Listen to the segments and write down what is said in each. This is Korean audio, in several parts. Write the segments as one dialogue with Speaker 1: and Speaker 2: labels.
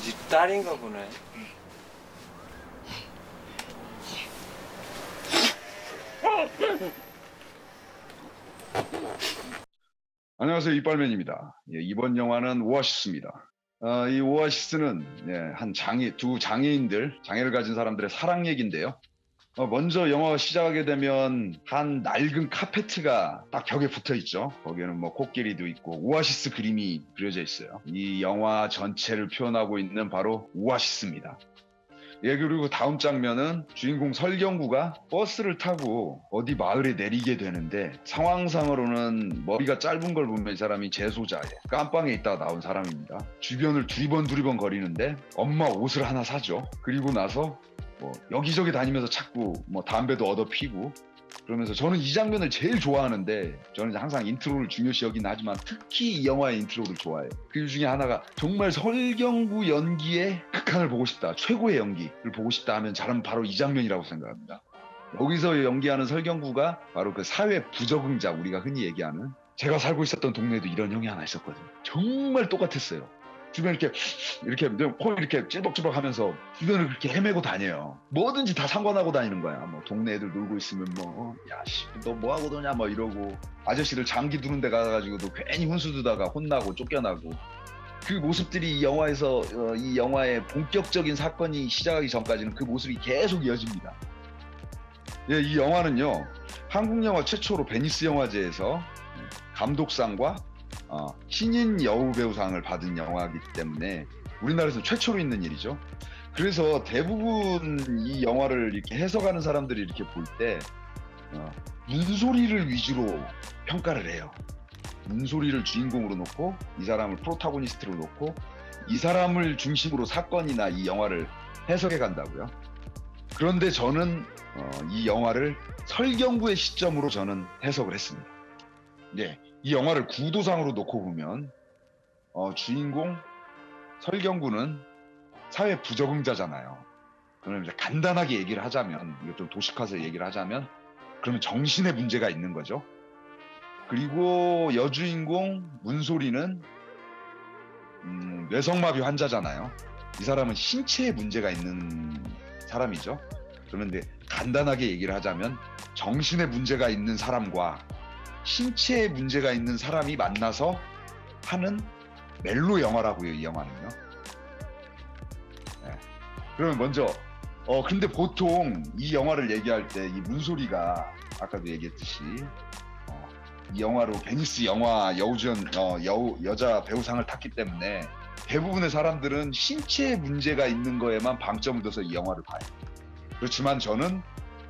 Speaker 1: 네 딸인가 보네.
Speaker 2: 안녕하세요. 이빨맨입니다. 예, 이번 영화는 오아시스입니다. 이 오아시스는 두 장애인들, 장애를 가진 사람들의 사랑 얘기인데요. 먼저 영화가 시작하게 되면 한 낡은 카페트가 딱 벽에 붙어 있죠. 거기에는 뭐 코끼리도 있고 오아시스 그림이 그려져 있어요. 이 영화 전체를 표현하고 있는 바로 오아시스입니다. 예, 그리고 다음 장면은 주인공 설경구가 버스를 타고 어디 마을에 내리게 되는데 상황상으로는 머리가 짧은 걸 보면 이 사람이 재소자에 깜빵에 있다가 나온 사람입니다. 주변을 두리번 거리는데 엄마 옷을 하나 사죠. 그리고 나서 뭐 여기저기 다니면서 자꾸 뭐 담배도 얻어 피고 그러면서 저는 이 장면을 제일 좋아하는데 저는 항상 인트로를 중요시 여긴 하지만 특히 이 영화의 인트로를 좋아해요. 그 중에 하나가 정말 설경구 연기의 극한을 보고 싶다. 최고의 연기를 보고 싶다 하면 저는 바로 이 장면이라고 생각합니다. 여기서 연기하는 설경구가 바로 그 사회 부적응자 우리가 흔히 얘기하는 제가 살고 있었던 동네에도 이런 형이 하나 있었거든요. 정말 똑같았어요. 주변 이렇게 코 이렇게 찔벅찔벅 하면서 주변을 그렇게 헤매고 다녀요. 뭐든지 다 상관하고 다니는 거야. 뭐 동네 애들 놀고 있으면 뭐 야씨 너 뭐 하고 도냐 뭐 이러고 아저씨들 장기 두는 데 가가지고도 괜히 훈수 두다가 혼나고 쫓겨나고 그 모습들이 이 영화에서 이 영화의 본격적인 사건이 시작하기 전까지는 그 모습이 계속 이어집니다. 예, 이 영화는요 한국 영화 최초로 베니스 영화제에서 감독상과 신인 여우배우상을 받은 영화이기 때문에 우리나라에서 최초로 있는 일이죠. 그래서 대부분 이 영화를 이렇게 해석하는 사람들이 이렇게 볼 때 문소리를 위주로 평가를 해요. 문소리를 주인공으로 놓고 이 사람을 프로타고니스트로 놓고 이 사람을 중심으로 사건이나 이 영화를 해석해 간다고요. 그런데 저는 이 영화를 설경구의 시점으로 저는 해석을 했습니다. 네, 이 영화를 구도상으로 놓고 보면 주인공 설경구는 사회 부적응자잖아요. 그러면 이제 간단하게 얘기를 하자면 이거 좀 도식화해서 얘기를 하자면 그러면 정신의 문제가 있는 거죠. 그리고 여주인공 문소리는 뇌성마비 환자잖아요. 이 사람은 신체에 문제가 있는 사람이죠. 그런데 간단하게 얘기를 하자면 정신에 문제가 있는 사람과 신체에 문제가 있는 사람이 만나서 하는 멜로 영화라고요, 이 영화는요. 네. 그러면 먼저, 근데 보통 이 영화를 얘기할 때 이 문소리가 아까도 얘기했듯이 이 영화로 베니스 영화 여자 배우상을 탔기 때문에 대부분의 사람들은 신체에 문제가 있는 거에만 방점을 둬서 이 영화를 봐요. 그렇지만 저는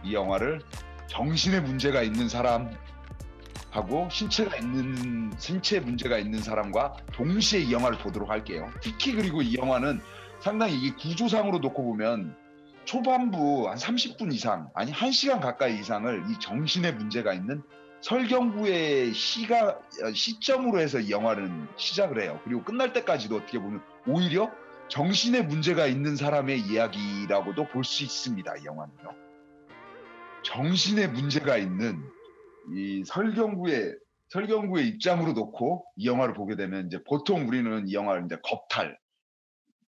Speaker 2: 이 영화를 정신에 문제가 있는 사람 하고 신체에 문제가 있는 사람과 동시에 이 영화를 보도록 할게요. 특히 그리고 이 영화는 상당히 이 구조상으로 놓고 보면 초반부 한 30분 이상 아니 1시간 가까이 이상을 이 정신에 문제가 있는 설경구의 시점으로 해서 이 영화는 시작을 해요. 그리고 끝날 때까지도 어떻게 보면 오히려 정신에 문제가 있는 사람의 이야기라고도 볼 수 있습니다. 이 영화는요. 정신에 문제가 있는 이 설경구의 입장으로 놓고 이 영화를 보게 되면 이제 보통 우리는 이 영화를 이제 겁탈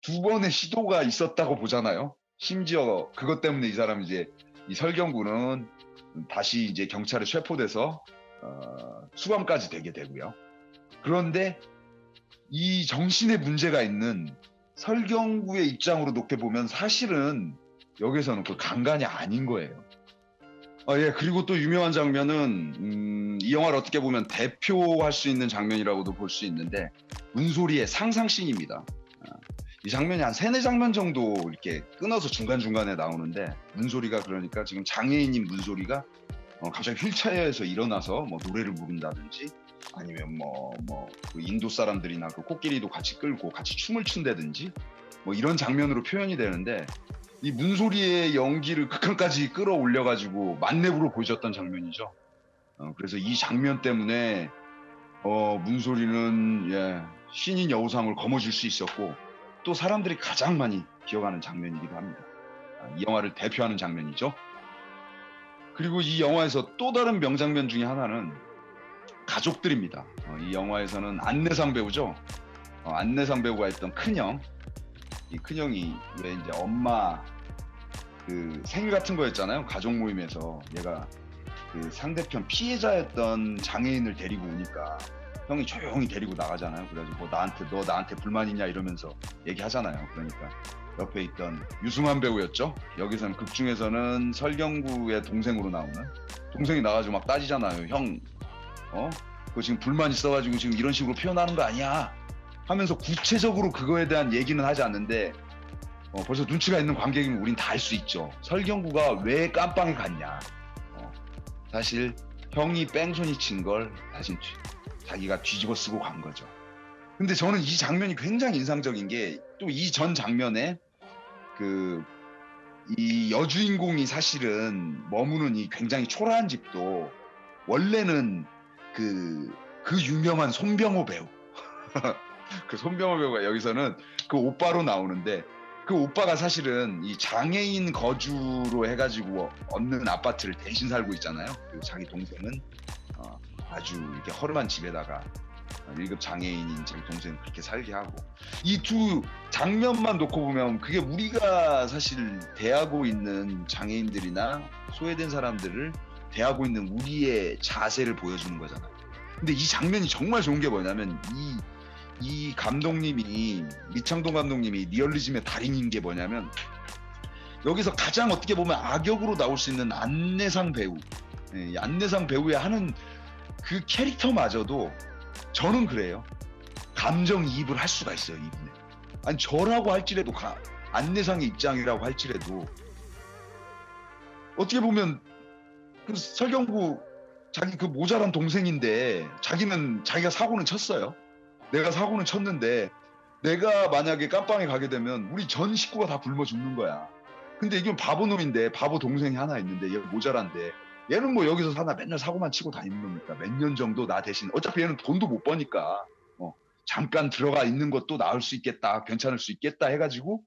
Speaker 2: 두 번의 시도가 있었다고 보잖아요. 심지어 그것 때문에 이 사람 이제 이 설경구는 다시 이제 경찰에 체포돼서 수감까지 되게 되고요. 그런데 이 정신에 문제가 있는 설경구의 입장으로 놓게 보면 사실은 여기서는 그 강간이 아닌 거예요. 예, 그리고 또 유명한 장면은 이 영화를 어떻게 보면 대표할 수 있는 장면이라고도 볼 수 있는데 문소리의 상상씬입니다. 이 장면이 한 3-4장면 정도 이렇게 끊어서 중간중간에 나오는데 문소리가 그러니까 지금 장애인인 문소리가 갑자기 휠체어에서 일어나서 뭐 노래를 부른다든지 아니면 그 인도 사람들이나 그 코끼리도 같이 끌고 같이 춤을 춘다든지 뭐 이런 장면으로 표현이 되는데 이 문소리의 연기를 극한까지 끌어올려가지고 만렙으로 보여줬던 장면이죠. 그래서 이 장면 때문에 문소리는 신인 여우상을 거머쥘 수 있었고 또 사람들이 가장 많이 기억하는 장면이기도 합니다. 이 영화를 대표하는 장면이죠. 그리고 이 영화에서 또 다른 명장면 중에 하나는 가족들입니다. 이 영화에서는 안내상 배우죠. 안내상 배우가 했던 큰형 이 큰형이 왜 이제 엄마 그 생일 같은 거였잖아요. 가족 모임에서 얘가 그 상대편 피해자였던 장애인을 데리고 오니까 형이 조용히 데리고 나가잖아요. 그래가지고 뭐 너 나한테 불만 있냐 이러면서 얘기하잖아요. 그러니까 옆에 있던 유승환 배우였죠. 여기서는 극 중에서는 설경구의 동생으로 나오는 동생이 나가지고 막 따지잖아요. 형, 그거 지금 불만 있어가지고 지금 이런 식으로 표현하는 거 아니야? 하면서 구체적으로 그거에 대한 얘기는 하지 않는데 벌써 눈치가 있는 관객이면 우린 다 알 수 있죠. 설경구가 왜 깜빵에 갔냐? 사실 형이 뺑소니 친 걸 다시 자기가 뒤집어 쓰고 간 거죠. 근데 저는 이 장면이 굉장히 인상적인 게 또 이 전 장면에 이 여주인공이 사실은 머무는 이 굉장히 초라한 집도 원래는 그 유명한 손병호 배우 그 손병호 배우가 여기서는 그 오빠로 나오는데 그 오빠가 사실은 이 장애인 거주로 해가지고 얻는 아파트를 대신 살고 있잖아요. 그리고 자기 동생은 아주 이렇게 허름한 집에다가 1급 장애인인 자기 동생은 그렇게 살게 하고 이 두 장면만 놓고 보면 그게 우리가 사실 대하고 있는 장애인들이나 소외된 사람들을 대하고 있는 우리의 자세를 보여주는 거잖아요. 근데 이 장면이 정말 좋은 게 뭐냐면 이 감독님이 이창동 감독님이 리얼리즘의 달인인 게 뭐냐면 여기서 가장 어떻게 보면 악역으로 나올 수 있는 안내상 배우, 이 안내상 배우의 하는 그 캐릭터마저도 저는 그래요. 감정이입을 할 수가 있어요, 이분에. 아니 저라고 할지라도 안내상의 입장이라고 할지라도 어떻게 보면 그 설경구 자기 그 모자란 동생인데 자기가 사고는 쳤어요. 내가 사고는 쳤는데 내가 만약에 깜빵에 가게 되면 우리 전 식구가 다 굶어 죽는 거야. 근데 이건 바보놈인데 바보 동생이 하나 있는데 얘 모자란데 얘는 뭐 여기서 사나 맨날 사고만 치고 다니는 겁니까? 몇 년 정도 나 대신 어차피 얘는 돈도 못 버니까 잠깐 들어가 있는 것도 나을 수 있겠다, 괜찮을 수 있겠다 해가지고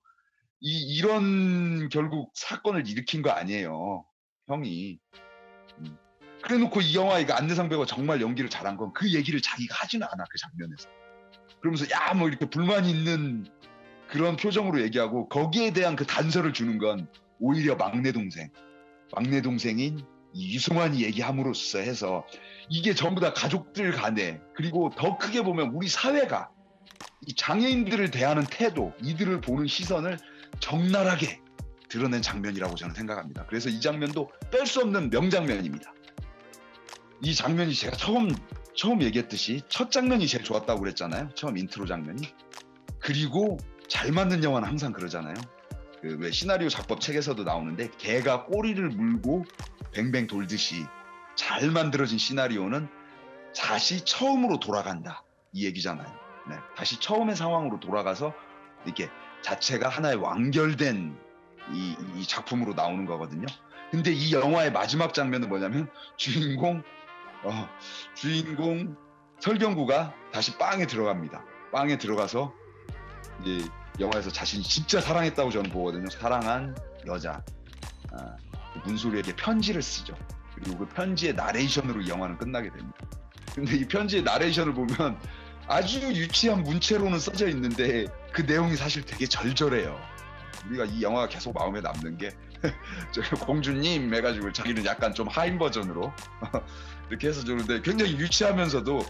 Speaker 2: 이런 결국 사건을 일으킨 거 아니에요, 형이. 그래놓고 이 영화 이거 안내상 배우가 정말 연기를 잘한 건 그 얘기를 자기가 하지는 않아, 그 장면에서. 그러면서 야 뭐 이렇게 불만이 있는 그런 표정으로 얘기하고 거기에 대한 그 단서를 주는 건 오히려 막내 동생인 이 유승환이 얘기함으로써 해서 이게 전부 다 가족들 간에 그리고 더 크게 보면 우리 사회가 이 장애인들을 대하는 태도, 이들을 보는 시선을 적나라하게 드러낸 장면이라고 저는 생각합니다. 그래서 이 장면도 뺄 수 없는 명장면입니다. 이 장면이 제가 처음 얘기했듯이 첫 장면이 제일 좋았다고 그랬잖아요. 처음 인트로 장면이. 그리고 잘 만든 영화는 항상 그러잖아요. 그 왜 시나리오 작법 책에서도 나오는데 개가 꼬리를 물고 뱅뱅 돌듯이 잘 만들어진 시나리오는 다시 처음으로 돌아간다, 이 얘기잖아요. 네, 다시 처음의 상황으로 돌아가서 이렇게 자체가 하나의 완결된 이 작품으로 나오는 거거든요. 근데 이 영화의 마지막 장면은 뭐냐면 주인공 설경구가 다시 빵에 들어갑니다. 빵에 들어가서 이제 영화에서 자신이 진짜 사랑했다고 저는 보거든요. 사랑한 여자 문소리에게 편지를 쓰죠. 그리고 그 편지의 나레이션으로 이 영화는 끝나게 됩니다. 근데 이 편지의 나레이션을 보면 아주 유치한 문체로는 써져 있는데 그 내용이 사실 되게 절절해요. 우리가 이 영화가 계속 마음에 남는 게 공주님 해가지고 자기는 약간 좀 하인 버전으로 이렇게 해서 주는데 굉장히 유치하면서도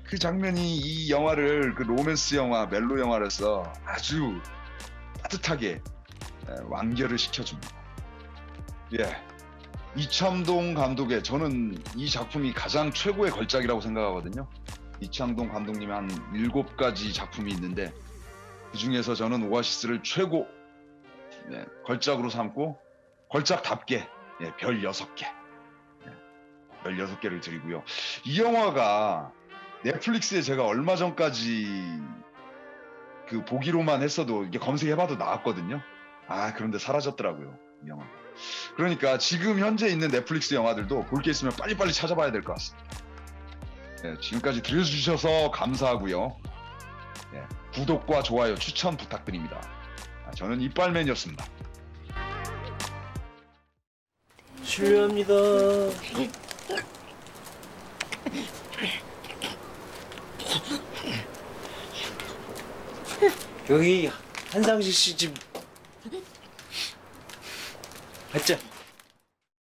Speaker 2: 그 장면이 이 영화를 그 로맨스 영화, 멜로 영화로서 아주 따뜻하게 완결을 시켜줍니다. 예, 이창동 감독의 저는 이 작품이 가장 최고의 걸작이라고 생각하거든요. 이창동 감독님의 한 7가지 작품이 있는데 그 중에서 저는 오아시스를 최고 걸작으로 삼고 걸작답게 별 6개 별 6개를 드리고요. 이 영화가 넷플릭스에 제가 얼마 전까지 그 보기로만 했어도 이게 검색해봐도 나왔거든요. 그런데 사라졌더라고요, 이 영화. 그러니까 지금 현재 있는 넷플릭스 영화들도 볼 게 있으면 빨리빨리 찾아봐야 될 것 같습니다. 지금까지 들려주셔서 감사하고요. 구독과 좋아요 추천 부탁드립니다. 저는 이빨맨이었습니다.
Speaker 1: 실례합니다. 여기 한상식 씨 집. 맞죠?